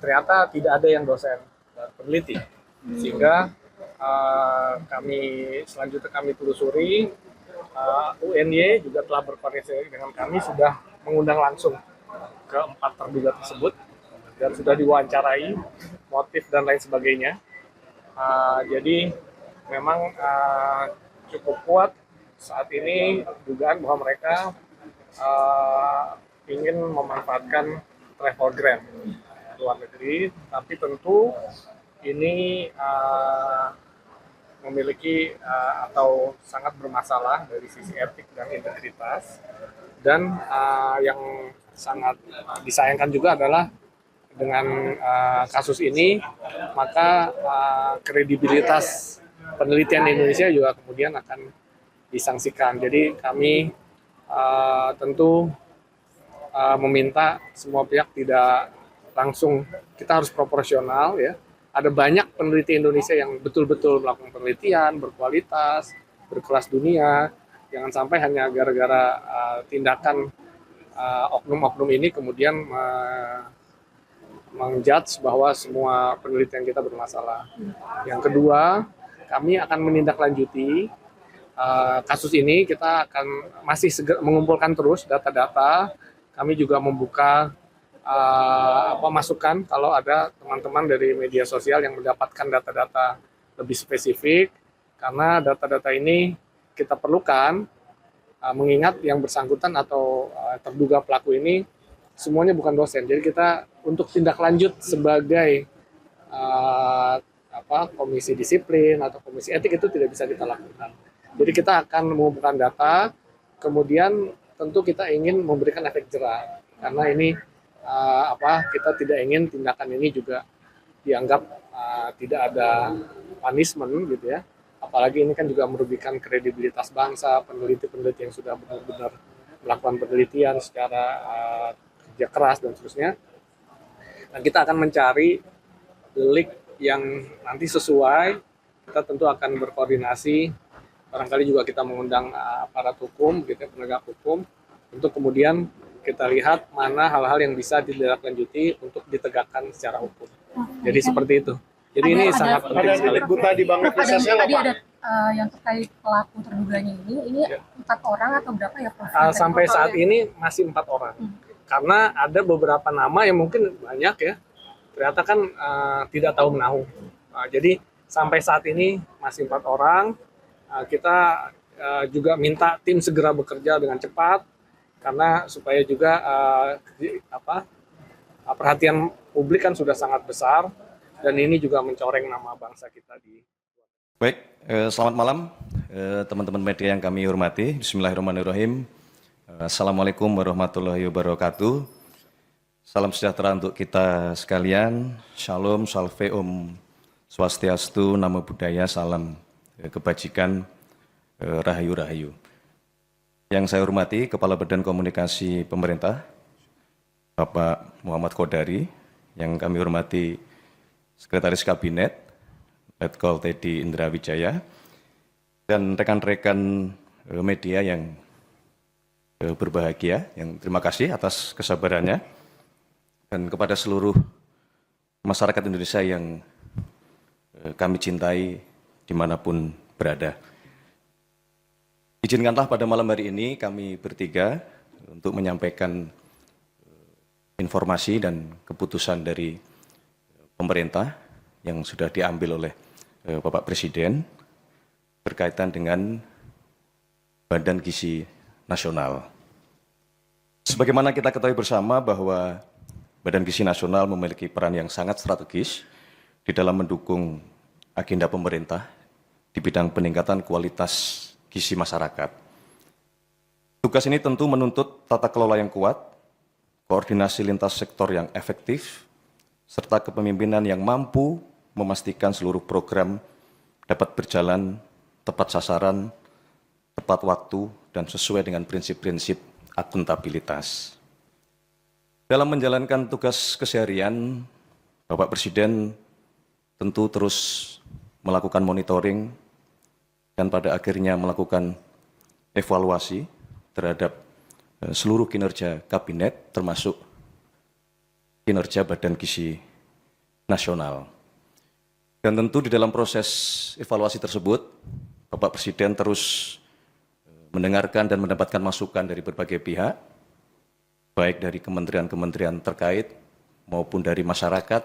ternyata tidak ada yang dosen dan peneliti, sehingga kami selanjutnya kami telusuri. UNY juga telah berkoordinasi dengan kami, sudah mengundang langsung ke 4 terduga tersebut dan sudah diwawancarai motif dan lain sebagainya. Jadi memang cukup kuat saat ini dugaan bahwa mereka ingin memanfaatkan travel grant luar negeri, tapi tentu ini memiliki atau sangat bermasalah dari sisi etik dan integritas. Dan yang sangat disayangkan juga adalah dengan kasus ini, maka kredibilitas penelitian Indonesia juga kemudian akan disangsikan. Jadi kami tentu meminta semua pihak tidak langsung, kita harus proporsional ya. Ada banyak peneliti Indonesia yang betul-betul melakukan penelitian berkualitas, berkelas dunia. Jangan sampai hanya gara-gara tindakan oknum-oknum ini kemudian menjudge bahwa semua penelitian kita bermasalah. Yang kedua, kami akan menindaklanjuti kasus ini. Kita akan masih mengumpulkan terus data-data. Kami juga membuka masukan kalau ada teman-teman dari media sosial yang mendapatkan data-data lebih spesifik, karena data-data ini kita perlukan, mengingat yang bersangkutan atau terduga pelaku ini semuanya bukan dosen. Jadi kita untuk tindak lanjut sebagai komisi disiplin atau komisi etik itu tidak bisa kita lakukan. Jadi kita akan mengumpulkan data, kemudian tentu kita ingin memberikan efek jerah, karena ini kita tidak ingin tindakan ini juga dianggap tidak ada punishment gitu ya. Apalagi ini kan juga merugikan kredibilitas bangsa, peneliti-peneliti yang sudah benar-benar melakukan penelitian secara kerja keras dan seterusnya. Dan kita akan mencari delik yang nanti sesuai. Kita tentu akan berkoordinasi, barangkali juga kita mengundang aparat hukum, gitu ya, penegak hukum, untuk kemudian kita lihat mana hal-hal yang bisa ditindaklanjuti untuk ditegakkan secara hukum. Jadi seperti itu. Jadi ini sangat penting sekali. Tadi banget prosesnya nggak Pak? Ada yang terkait pelaku terduganya ini ya. 4 orang atau berapa ya Prof? Sampai saat ini masih 4 orang. Karena ada beberapa nama yang mungkin banyak ya, ternyata kan tidak tahu menahu. Jadi sampai saat ini masih 4 orang. Kita juga minta tim segera bekerja dengan cepat, karena supaya juga perhatian publik kan sudah sangat besar, dan ini juga mencoreng nama bangsa kita di. Baik, selamat malam teman-teman media yang kami hormati. Bismillahirrahmanirrahim. Assalamualaikum warahmatullahi wabarakatuh. Salam sejahtera untuk kita sekalian. Shalom, salve, om swastiastu, namo buddhaya, salam kebajikan, rahayu. Yang saya hormati Kepala Badan Komunikasi Pemerintah, Bapak Muhammad Kodari, yang kami hormati Sekretaris Kabinet, Letkol Teddy Indra Wijaya, dan rekan-rekan media yang berbahagia, yang terima kasih atas kesabarannya, dan kepada seluruh masyarakat Indonesia yang kami cintai dimanapun berada. Izinkanlah pada malam hari ini kami bertiga untuk menyampaikan informasi dan keputusan dari pemerintah yang sudah diambil oleh Bapak Presiden berkaitan dengan Badan Gizi Nasional. Sebagaimana kita ketahui bersama bahwa Badan Gizi Nasional memiliki peran yang sangat strategis di dalam mendukung agenda pemerintah di bidang peningkatan kualitas gizi masyarakat. Tugas ini tentu menuntut tata kelola yang kuat, koordinasi lintas sektor yang efektif, serta kepemimpinan yang mampu memastikan seluruh program dapat berjalan tepat sasaran, tepat waktu, dan sesuai dengan prinsip-prinsip akuntabilitas. Dalam menjalankan tugas keseharian, Bapak Presiden tentu terus melakukan monitoring dan pada akhirnya melakukan evaluasi terhadap seluruh kinerja kabinet, termasuk kinerja Badan Gizi Nasional. Dan tentu di dalam proses evaluasi tersebut, Bapak Presiden terus mendengarkan dan mendapatkan masukan dari berbagai pihak, baik dari kementerian-kementerian terkait maupun dari masyarakat,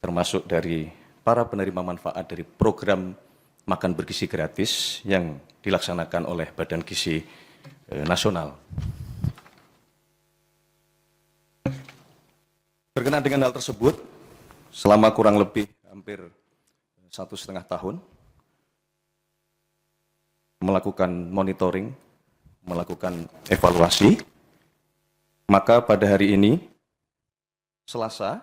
termasuk dari para penerima manfaat dari program makan bergizi gratis yang dilaksanakan oleh Badan Gizi Nasional. Berkenaan dengan hal tersebut, selama kurang lebih hampir 1,5 tahun, melakukan monitoring, melakukan evaluasi, maka pada hari ini, Selasa,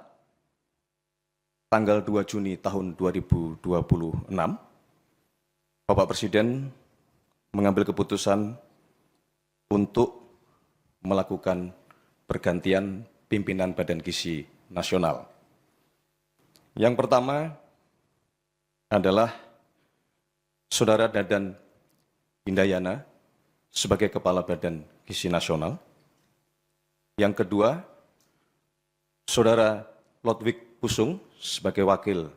tanggal 2 Juni tahun 2026, Bapak Presiden mengambil keputusan untuk melakukan pergantian pimpinan Badan Gizi Nasional. Yang pertama adalah Saudara Dadan Hindayana sebagai Kepala Badan Gizi Nasional. Yang kedua, Saudara Lodwig Pusung sebagai Wakil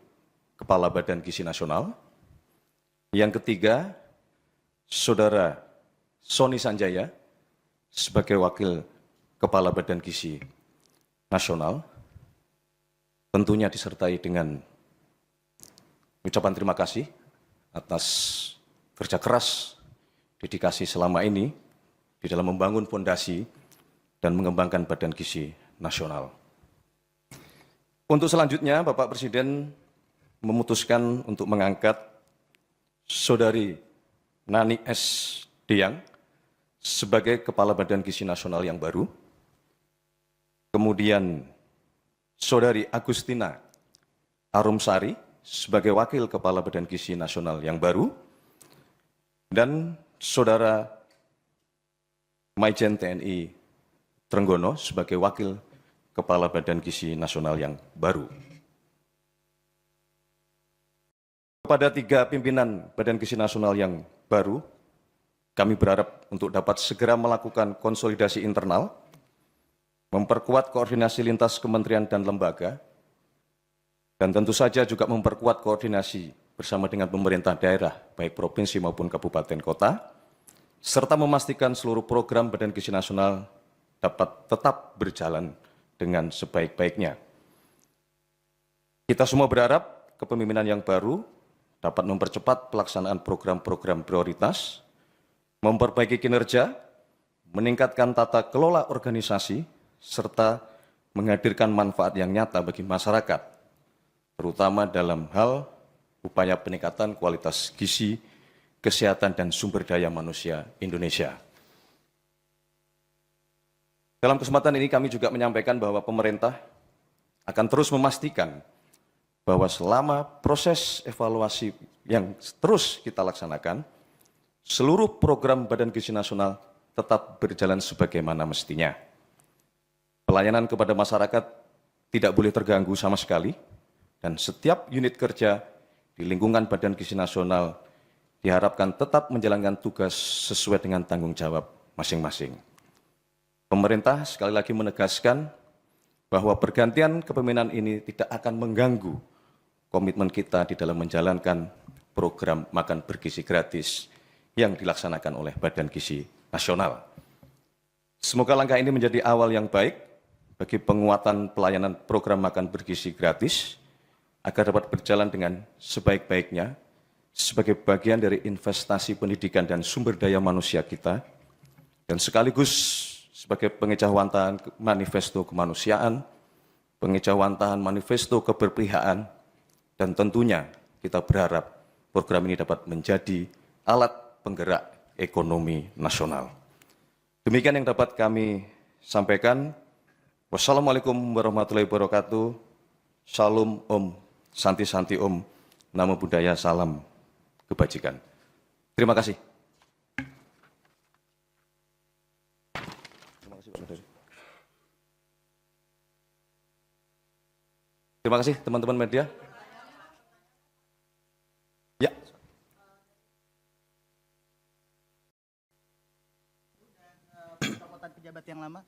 Kepala Badan Gizi Nasional. Yang ketiga, Saudara Sony Sanjaya sebagai Wakil Kepala Badan Gizi Nasional. Tentunya disertai dengan ucapan terima kasih atas kerja keras, dedikasi selama ini di dalam membangun fondasi dan mengembangkan Badan Gizi Nasional. Untuk selanjutnya, Bapak Presiden memutuskan untuk mengangkat Saudari Nani S. Diang sebagai Kepala Badan Gizi Nasional yang baru. Kemudian Saudari Agustina Arumsari sebagai Wakil Kepala Badan Gizi Nasional yang baru, dan Saudara Maijen TNI Trenggono sebagai Wakil Kepala Badan Gizi Nasional yang baru. Kepada 3 pimpinan Badan Gizi Nasional yang baru, kami berharap untuk dapat segera melakukan konsolidasi internal, memperkuat koordinasi lintas kementerian dan lembaga, dan tentu saja juga memperkuat koordinasi bersama dengan pemerintah daerah, baik provinsi maupun kabupaten kota, serta memastikan seluruh program Badan Gizi Nasional dapat tetap berjalan dengan sebaik-baiknya. Kita semua berharap kepemimpinan yang baru dapat mempercepat pelaksanaan program-program prioritas, memperbaiki kinerja, meningkatkan tata kelola organisasi, serta menghadirkan manfaat yang nyata bagi masyarakat, terutama dalam hal upaya peningkatan kualitas gizi, kesehatan, dan sumber daya manusia Indonesia. Dalam kesempatan ini kami juga menyampaikan bahwa pemerintah akan terus memastikan bahwa selama proses evaluasi yang terus kita laksanakan, seluruh program Badan Gizi Nasional tetap berjalan sebagaimana mestinya. Pelayanan kepada masyarakat tidak boleh terganggu sama sekali, dan setiap unit kerja di lingkungan Badan Gizi Nasional diharapkan tetap menjalankan tugas sesuai dengan tanggung jawab masing-masing. Pemerintah sekali lagi menegaskan bahwa pergantian kepemimpinan ini tidak akan mengganggu komitmen kita di dalam menjalankan program makan bergizi gratis yang dilaksanakan oleh Badan Gizi Nasional. Semoga langkah ini menjadi awal yang baik bagi penguatan pelayanan program makan bergizi gratis agar dapat berjalan dengan sebaik-baiknya sebagai bagian dari investasi pendidikan dan sumber daya manusia kita, dan sekaligus sebagai pengejauhantahan manifesto kemanusiaan, pengejauhantahan manifesto keberpihakan, dan tentunya kita berharap program ini dapat menjadi alat penggerak ekonomi nasional. Demikian yang dapat kami sampaikan. Wassalamualaikum warahmatullahi wabarakatuh. Shalom Om. Santi-santi Om, Namo Buddhaya, salam kebajikan. Terima kasih. Terima kasih Pak Saudari. Terima kasih teman-teman media. Ya. Pencopotan pejabat yang lama.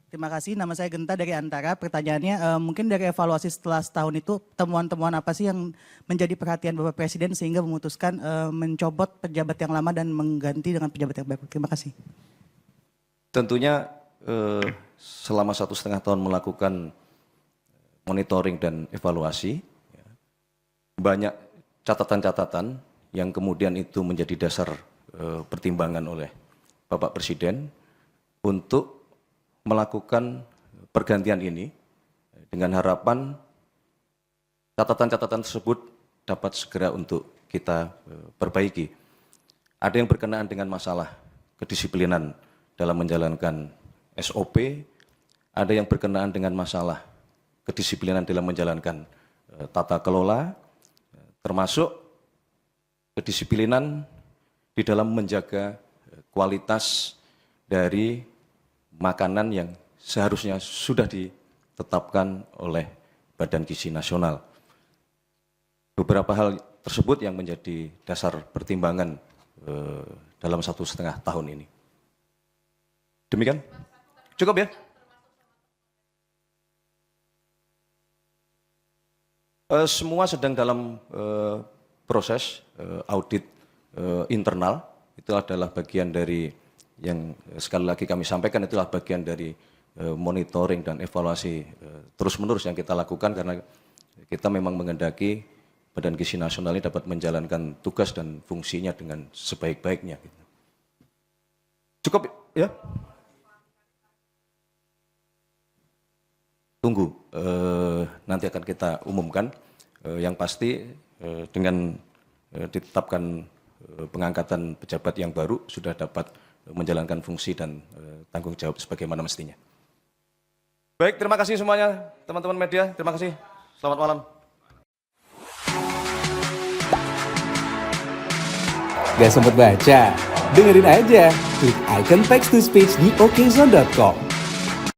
Terima kasih, nama saya Genta dari Antara. Pertanyaannya, mungkin dari evaluasi setelah setahun itu, temuan-temuan apa sih yang menjadi perhatian Bapak Presiden sehingga memutuskan mencopot pejabat yang lama dan mengganti dengan pejabat yang baru? Terima kasih. Tentunya selama 1,5 tahun melakukan monitoring dan evaluasi, banyak catatan-catatan yang kemudian itu menjadi dasar pertimbangan oleh Bapak Presiden untuk melakukan pergantian ini dengan harapan catatan-catatan tersebut dapat segera untuk kita perbaiki. Ada yang berkenaan dengan masalah kedisiplinan dalam menjalankan SOP, ada yang berkenaan dengan masalah kedisiplinan dalam menjalankan tata kelola, termasuk kedisiplinan di dalam menjaga kualitas dari makanan yang seharusnya sudah ditetapkan oleh Badan Gizi Nasional. Beberapa hal tersebut yang menjadi dasar pertimbangan dalam 1,5 tahun ini. Demikian? Cukup ya? Semua sedang dalam proses audit internal. Itu adalah bagian dari yang sekali lagi kami sampaikan, itulah bagian dari monitoring dan evaluasi terus-menerus yang kita lakukan karena kita memang menghendaki Badan Gizi Nasional ini dapat menjalankan tugas dan fungsinya dengan sebaik-baiknya. Cukup ya? Tunggu, nanti akan kita umumkan. Yang pasti dengan ditetapkan pengangkatan pejabat yang baru sudah dapat menjalankan fungsi dan tanggung jawab sebagaimana mestinya. Baik, terima kasih semuanya teman-teman media, terima kasih. Selamat malam. Gak sempet baca? Dengerin aja, klik icon text to speech di okezone.com.